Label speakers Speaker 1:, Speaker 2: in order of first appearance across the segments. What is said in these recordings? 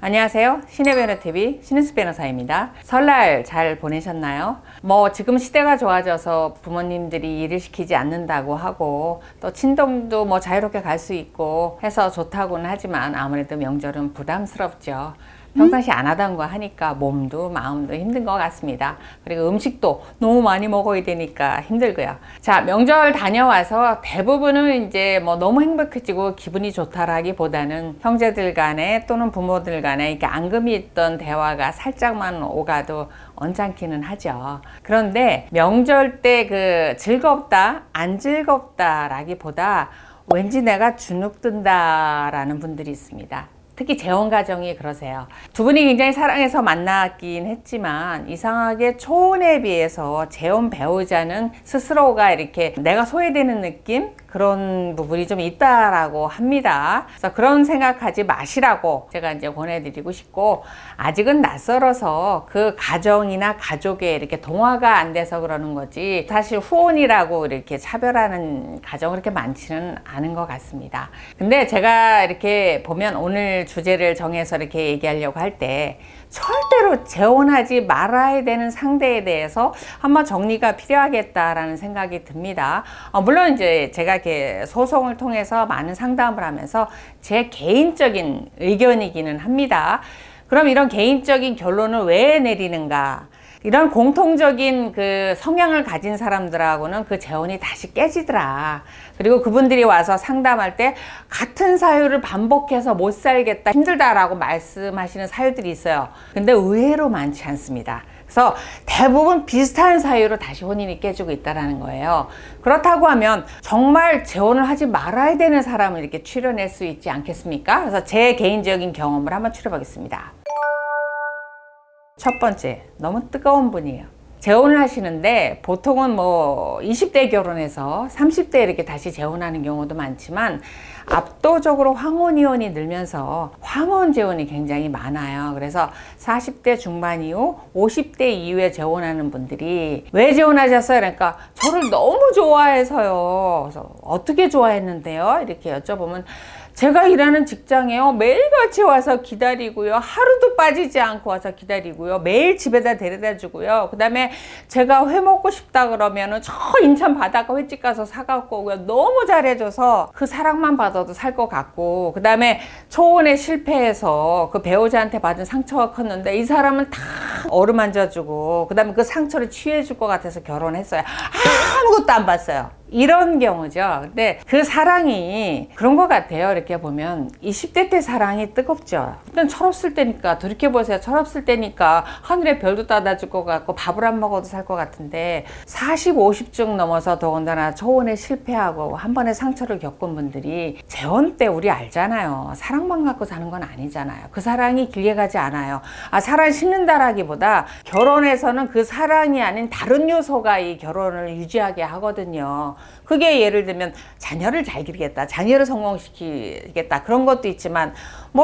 Speaker 1: 안녕하세요. 신혜변호TV 신은수 변호사입니다. 설날 잘 보내셨나요? 지금 시대가 좋아져서 부모님들이 일을 시키지 않는다고 하고 또 친동도 자유롭게 갈 수 있고 해서 좋다고는 하지만 아무래도 명절은 부담스럽죠. 평상시 안 하던 거 하니까 몸도 마음도 힘든 것 같습니다. 그리고 음식도 너무 많이 먹어야 되니까 힘들고요. 자, 명절 다녀와서 대부분은 이제 너무 행복해지고 기분이 좋다라기보다는 형제들 간에 또는 부모들 간에 이렇게 앙금이 있던 대화가 살짝만 오가도 언짢기는 하죠. 그런데 명절 때 그 즐겁다, 안 즐겁다라기보다 왠지 내가 주눅든다라는 분들이 있습니다. 특히 재혼 가정이 그러세요. 두 분이 굉장히 사랑해서 만났긴 했지만 이상하게 초혼에 비해서 재혼 배우자는 스스로가 이렇게 내가 소외되는 느낌? 그런 부분이 좀 있다라고 합니다. 그래서 그런 생각하지 마시라고 제가 이제 권해드리고 싶고, 아직은 낯설어서 그 가정이나 가족에 이렇게 동화가 안 돼서 그러는 거지 사실 후혼이라고 이렇게 차별하는 가정 그렇게 많지는 않은 것 같습니다. 근데 제가 이렇게 보면 오늘 주제를 정해서 이렇게 얘기하려고 할 때 절대로 재혼하지 말아야 되는 상대에 대해서 한번 정리가 필요하겠다라는 생각이 듭니다. 물론 이제 제가 이렇게 소송을 통해서 많은 상담을 하면서 제 개인적인 의견이기는 합니다. 그럼 이런 개인적인 결론을 왜 내리는가? 이런 공통적인 그 성향을 가진 사람들하고는 그 재혼이 다시 깨지더라. 그리고 그분들이 와서 상담할 때 같은 사유를 반복해서 못 살겠다, 힘들다라고 말씀하시는 사유들이 있어요. 근데 의외로 많지 않습니다. 그래서 대부분 비슷한 사유로 다시 혼인이 깨지고 있다는 거예요. 그렇다고 하면 정말 재혼을 하지 말아야 되는 사람을 이렇게 추려낼 수 있지 않겠습니까? 그래서 제 개인적인 경험을 한번 추려보겠습니다. 첫 번째, 너무 뜨거운 분이에요. 재혼을 하시는데 보통은 20대 결혼해서 30대 이렇게 다시 재혼하는 경우도 많지만 압도적으로 황혼 이혼이 늘면서 황혼 재혼이 굉장히 많아요. 그래서 40대 중반 이후 50대 이후에 재혼하는 분들이 왜 재혼하셨어요? 그러니까 저를 너무 좋아해서요. 그래서 어떻게 좋아했는데요? 이렇게 여쭤보면 제가 일하는 직장에요, 매일같이 와서 기다리고요, 하루도 빠지지 않고 와서 기다리고요, 매일 집에다 데려다 주고요, 그 다음에 제가 회 먹고 싶다 그러면은 저 인천 바닷가 횟집 가서 사갖고 오고요, 너무 잘해줘서 그 사랑만 받아도 살 것 같고, 그 다음에 초혼에 실패해서 그 배우자한테 받은 상처가 컸는데 이 사람은 다 어루만져주고 그 다음에 그 상처를 취해줄 것 같아서 결혼했어요. 아무것도 안 봤어요. 이런 경우죠. 근데 그 사랑이 그런 것 같아요. 이렇게 보면 20대 때 사랑이 뜨겁죠. 일단 철없을 때니까, 돌이켜보세요. 철없을 때니까 하늘에 별도 따다줄 것 같고 밥을 안 먹어도 살 것 같은데 40, 50쯤 넘어서 더군다나 초혼에 실패하고 한 번에 상처를 겪은 분들이 재혼 때 우리 알잖아요. 사랑만 갖고 사는 건 아니잖아요. 그 사랑이 길게 가지 않아요. 사랑 심는다라기보다 결혼에서는 그 사랑이 아닌 다른 요소가 이 결혼을 유지하게 하거든요. 그게 예를 들면 자녀를 잘 기르겠다, 자녀를 성공시키겠다, 그런 것도 있지만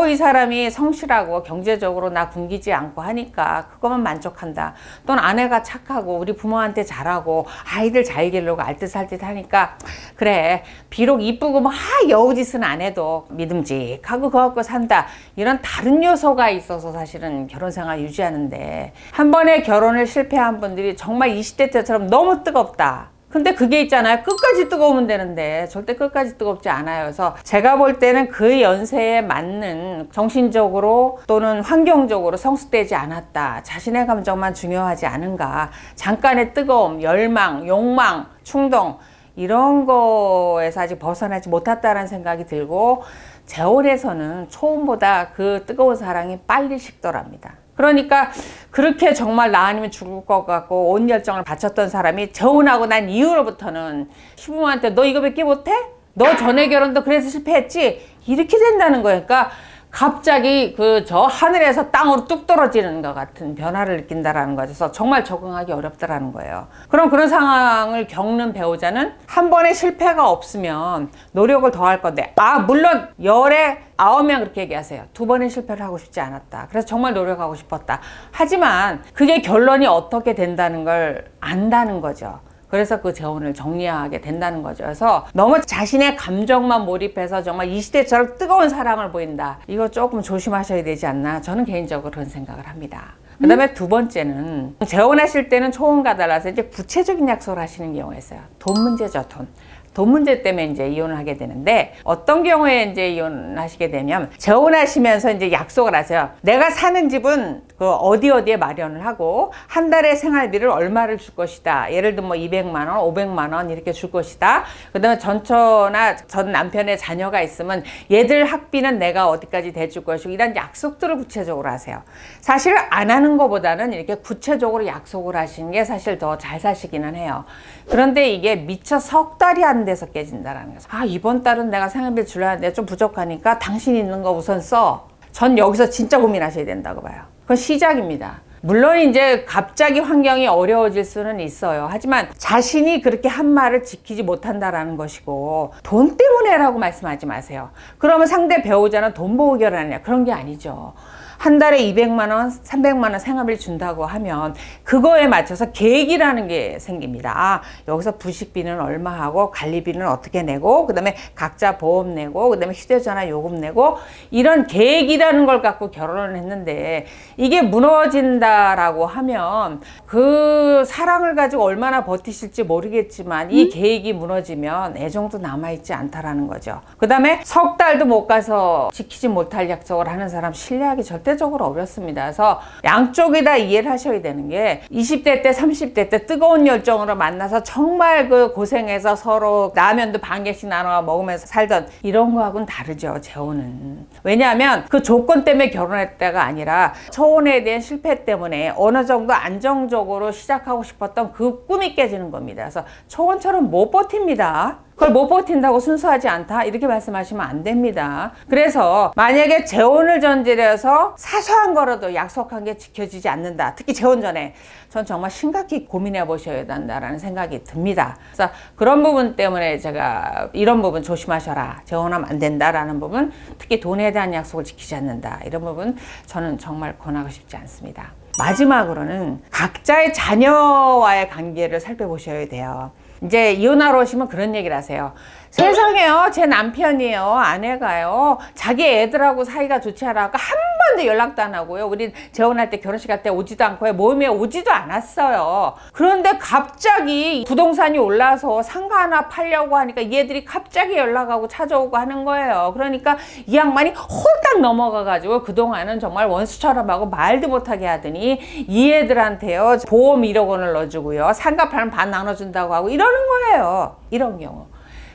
Speaker 1: 이 사람이 성실하고 경제적으로 나 굶기지 않고 하니까 그것만 만족한다, 또는 아내가 착하고 우리 부모한테 잘하고 아이들 잘 기르고 알뜰살뜰 하니까 그래, 비록 이쁘고 여우짓은 안 해도 믿음직하고 그거 갖고 산다, 이런 다른 요소가 있어서 사실은 결혼생활 유지하는데, 한 번에 결혼을 실패한 분들이 정말 20대 때처럼 너무 뜨겁다, 근데 그게 있잖아요. 끝까지 뜨거우면 되는데 절대 끝까지 뜨겁지 않아요. 그래서 제가 볼 때는 그 연세에 맞는 정신적으로 또는 환경적으로 성숙되지 않았다, 자신의 감정만 중요하지 않은가, 잠깐의 뜨거움, 열망, 욕망, 충동, 이런 거에서 아직 벗어나지 못했다는 생각이 들고, 재혼에서는 초혼보다 그 뜨거운 사랑이 빨리 식더랍니다. 그러니까 그렇게 정말 나 아니면 죽을 것 같고 온 열정을 바쳤던 사람이 재혼하고 난 이후로부터는 시부모한테 너 이거밖에 못해? 너 전에 결혼도 그래서 실패했지? 이렇게 된다는 거예요. 그러니까 갑자기 저 하늘에서 땅으로 뚝 떨어지는 것 같은 변화를 느낀다라는 거죠. 그래서 정말 적응하기 어렵다라는 거예요. 그럼 그런 상황을 겪는 배우자는 한 번의 실패가 없으면 노력을 더 할 건데, 물론 열에 9명 그렇게 얘기하세요. 2번의 실패를 하고 싶지 않았다, 그래서 정말 노력하고 싶었다. 하지만 그게 결론이 어떻게 된다는 걸 안다는 거죠. 그래서 그 재혼을 정리하게 된다는 거죠. 그래서 너무 자신의 감정만 몰입해서 정말 20대처럼 뜨거운 사랑을 보인다. 이거 조금 조심하셔야 되지 않나. 저는 개인적으로 그런 생각을 합니다. 그 다음에 두 번째는 재혼하실 때는 초혼과 달라서 이제 구체적인 약속을 하시는 경우가 있어요. 돈 문제죠, 돈. 돈 문제 때문에 이제 이혼을 하게 되는데, 어떤 경우에 이제 이혼하시게 되면 재혼하시면서 이제 약속을 하세요. 내가 사는 집은 그 어디에 마련을 하고 한 달에 생활비를 얼마를 줄 것이다. 예를 들면 뭐 200만 원, 500만 원 이렇게 줄 것이다. 그다음에 전처나 전 남편의 자녀가 있으면 얘들 학비는 내가 어디까지 대줄 것이고, 이런 약속들을 구체적으로 하세요. 사실 안 하는 것보다는 이렇게 구체적으로 약속을 하시는 게 사실 더 잘 사시기는 해요. 그런데 이게 미처 석 달이 안 돼서 깨진다라는 거죠. 아, 이번 달은 내가 생활비 줄여야 하는데 좀 부족하니까 당신 있는 거 우선 써. 전 여기서 진짜 고민하셔야 된다고 봐요. 그건 시작입니다. 물론 이제 갑자기 환경이 어려워질 수는 있어요. 하지만 자신이 그렇게 한 말을 지키지 못한다라는 것이고, 돈 때문에라고 말씀하지 마세요. 그러면 상대 배우자는 돈 보고 결혼하냐, 그런 게 아니죠. 한 달에 200만 원, 300만 원 생활비를 준다고 하면 그거에 맞춰서 계획이라는 게 생깁니다. 아, 여기서 부식비는 얼마 하고 관리비는 어떻게 내고, 그 다음에 각자 보험 내고, 그 다음에 휴대전화 요금 내고, 이런 계획이라는 걸 갖고 결혼을 했는데 이게 무너진다라고 하면 그 사랑을 가지고 얼마나 버티실지 모르겠지만 이 계획이 무너지면 애정도 남아있지 않다라는 거죠. 그 다음에 석 달도 못 가서 지키지 못할 약속을 하는 사람 신뢰하기 절대적으로 어렵습니다. 그래서 양쪽이 다 이해를 하셔야 되는 게, 20대 때 30대 때 뜨거운 열정으로 만나서 정말 그 고생해서 서로 라면도 반 개씩 나눠 먹으면서 살던 이런 거하고는 다르죠, 재혼은. 왜냐하면 그 조건 때문에 결혼했다가 아니라 초혼에 대한 실패 때문에 어느 정도 안정적으로 시작하고 싶었던 그 꿈이 깨지는 겁니다. 그래서 초혼처럼 못 버팁니다. 그걸 못 버틴다고 순수하지 않다, 이렇게 말씀하시면 안 됩니다. 그래서 만약에 재혼을 전제로 해서 사소한 거라도 약속한 게 지켜지지 않는다, 특히 재혼 전에, 전 정말 심각히 고민해 보셔야 된다라는 생각이 듭니다. 그래서 그런 부분 때문에 제가 이런 부분 조심하셔라, 재혼하면 안 된다라는 부분, 특히 돈에 대한 약속을 지키지 않는다, 이런 부분 저는 정말 권하고 싶지 않습니다. 마지막으로는 각자의 자녀와의 관계를 살펴보셔야 돼요. 이제 이혼하러 오시면 그런 얘기를 하세요. 세상에요, 제 남편이요, 아내가요, 자기 애들하고 사이가 좋지 않아서 한 번도 연락도 안 하고요, 우리 재혼할 때 결혼식 할 때 오지도 않고요, 모임에 오지도 않았어요. 그런데 갑자기 부동산이 올라서 상가 하나 팔려고 하니까 얘들이 갑자기 연락하고 찾아오고 하는 거예요. 그러니까 이 양반이 홀딱 넘어가가지고 그동안은 정말 원수처럼 하고 말도 못하게 하더니 이 애들한테요 보험 1억 원을 넣어주고요, 상가 팔면 반 나눠준다고 하고 이러는 거예요. 이런 경우.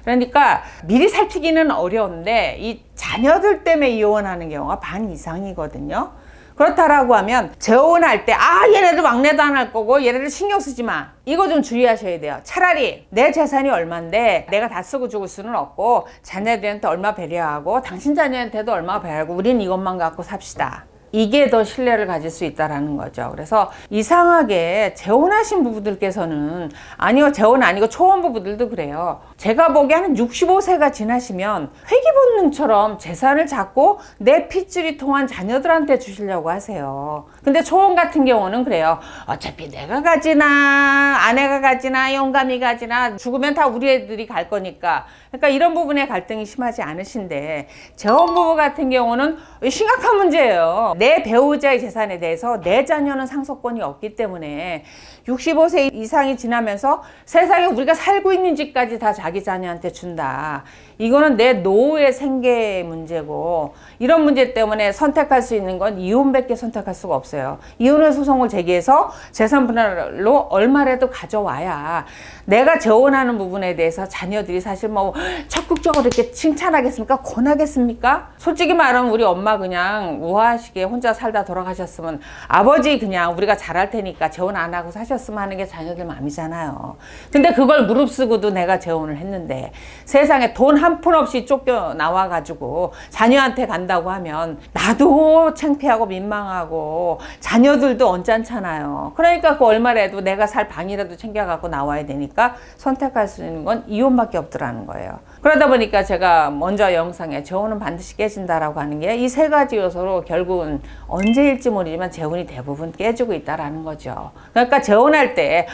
Speaker 1: 그러니까 미리 살피기는 어려운데 이 자녀들 때문에 이혼하는 경우가 반 이상이거든요. 그렇다라고 하면 재혼할 때 얘네들 막내도 안 할 거고 얘네들 신경 쓰지 마, 이거 좀 주의하셔야 돼요. 차라리 내 재산이 얼만데 내가 다 쓰고 죽을 수는 없고 자녀들한테 얼마 배려하고 당신 자녀한테도 얼마 배려하고 우린 이것만 갖고 삽시다. 이게 더 신뢰를 가질 수 있다라는 거죠. 그래서 이상하게 재혼하신 부부들께서는, 아니요, 재혼 아니고 초혼 부부들도 그래요. 제가 보기에 한 65세가 지나시면 회귀 본능처럼 재산을 잡고 내 핏줄이 통한 자녀들한테 주시려고 하세요. 근데 초혼 같은 경우는 그래요. 어차피 내가 가지나 아내가 가지나 영감이 가지나 죽으면 다 우리 애들이 갈 거니까. 그러니까 이런 부분에 갈등이 심하지 않으신데, 재혼 부부 같은 경우는 심각한 문제예요. 내 배우자의 재산에 대해서 내 자녀는 상속권이 없기 때문에 65세 이상이 지나면서 세상에 우리가 살고 있는 집까지 다 자기 자녀한테 준다. 이거는 내 노후의 생계 문제고, 이런 문제 때문에 선택할 수 있는 건 이혼밖에 선택할 수가 없어요. 이혼의 소송을 제기해서 재산 분할로 얼마라도 가져와야 내가 재혼하는 부분에 대해서 자녀들이 사실 뭐 적극적으로 이렇게 칭찬하겠습니까? 권하겠습니까? 솔직히 말하면 우리 엄마 그냥 우아하시게 혼자 살다 돌아가셨으면 아버지 그냥 우리가 잘할 테니까 재혼 안 하고 사셨으면 하는 게 자녀들 마음이잖아요. 근데 그걸 무릅쓰고도 내가 재혼을 했는데 세상에 돈 한 푼 없이 쫓겨나와가지고 자녀한테 간다고 하면 나도 창피하고 민망하고 자녀들도 언짢잖아요. 그러니까 그 얼마라도 내가 살 방이라도 챙겨갖고 나와야 되니까 선택할 수 있는 건 이혼밖에 없더라는 거예요. 그러다 보니까 제가 먼저 영상에 재혼은 반드시 깨진다라고 하는 게 이 세 가지 요소로 결국은 언제일지 모르지만 재혼이 대부분 깨지고 있다라는 거죠. 그러니까 재혼할 때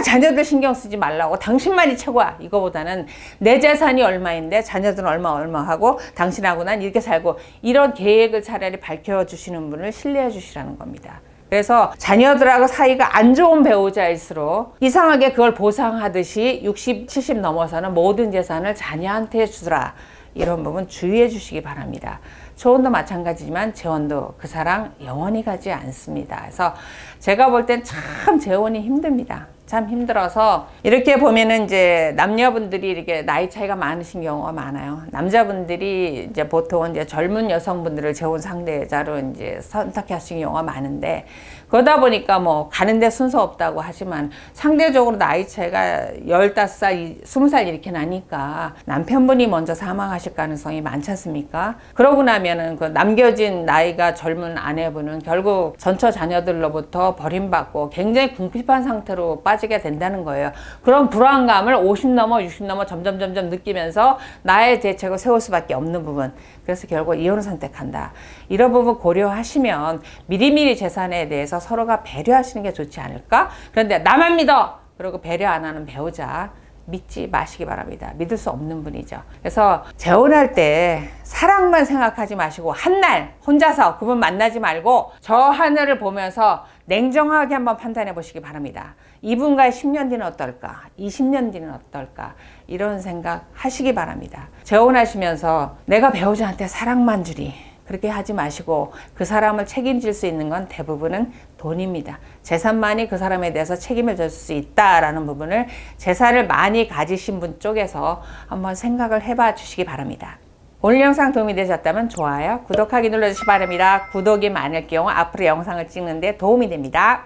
Speaker 1: 자녀들 신경 쓰지 말라고 당신만이 최고야 이거보다는 내 재산이 얼마인데 자녀들은 얼마 하고 당신하고 난 이렇게 살고 이런 계획을 차라리 밝혀주시는 분을 신뢰해 주시라는 겁니다. 그래서 자녀들하고 사이가 안 좋은 배우자일수록 이상하게 그걸 보상하듯이 60, 70 넘어서는 모든 재산을 자녀한테 주더라. 이런 부분 주의해 주시기 바랍니다. 초혼도 마찬가지지만 재혼도 그 사랑 영원히 가지 않습니다. 그래서 제가 볼 땐 참 재혼이 힘듭니다. 참 힘들어서 이렇게 보면은 이제 남녀분들이 이렇게 나이 차이가 많으신 경우가 많아요. 남자분들이 이제 보통은 이제 젊은 여성분들을 재혼 상대자로 이제 선택하시는 경우가 많은데 그러다 보니까 뭐 가는데 순서 없다고 하지만 상대적으로 나이 차이가 15살, 20살 이렇게 나니까 남편분이 먼저 사망하실 가능성이 많지 않습니까? 그러고 나면은 그 남겨진 나이가 젊은 아내분은 결국 전처 자녀들로부터 버림받고 굉장히 궁핍한 상태로 빠지게 된다는 거예요. 그런 불안감을 50 넘어 60 넘어 점점 느끼면서 나의 대책을 세울 수밖에 없는 부분. 그래서 결국 이혼을 선택한다. 이런 부분 고려하시면 미리미리 재산에 대해서 서로가 배려하시는 게 좋지 않을까? 그런데 나만 믿어! 그리고 배려 안 하는 배우자 믿지 마시기 바랍니다. 믿을 수 없는 분이죠. 그래서 재혼할 때 사랑만 생각하지 마시고 한날 혼자서 그분 만나지 말고 저 하늘을 보면서 냉정하게 한번 판단해 보시기 바랍니다. 이분과의 10년 뒤는 어떨까? 20년 뒤는 어떨까? 이런 생각 하시기 바랍니다. 재혼하시면서 내가 배우자한테 사랑만 주리 그렇게 하지 마시고 그 사람을 책임질 수 있는 건 대부분은 돈입니다. 재산만이 그 사람에 대해서 책임을 질 수 있다라는 부분을 재산을 많이 가지신 분 쪽에서 한번 생각을 해봐 주시기 바랍니다. 오늘 영상 도움이 되셨다면 좋아요, 구독하기 눌러주시기 바랍니다. 구독이 많을 경우 앞으로 영상을 찍는 데 도움이 됩니다.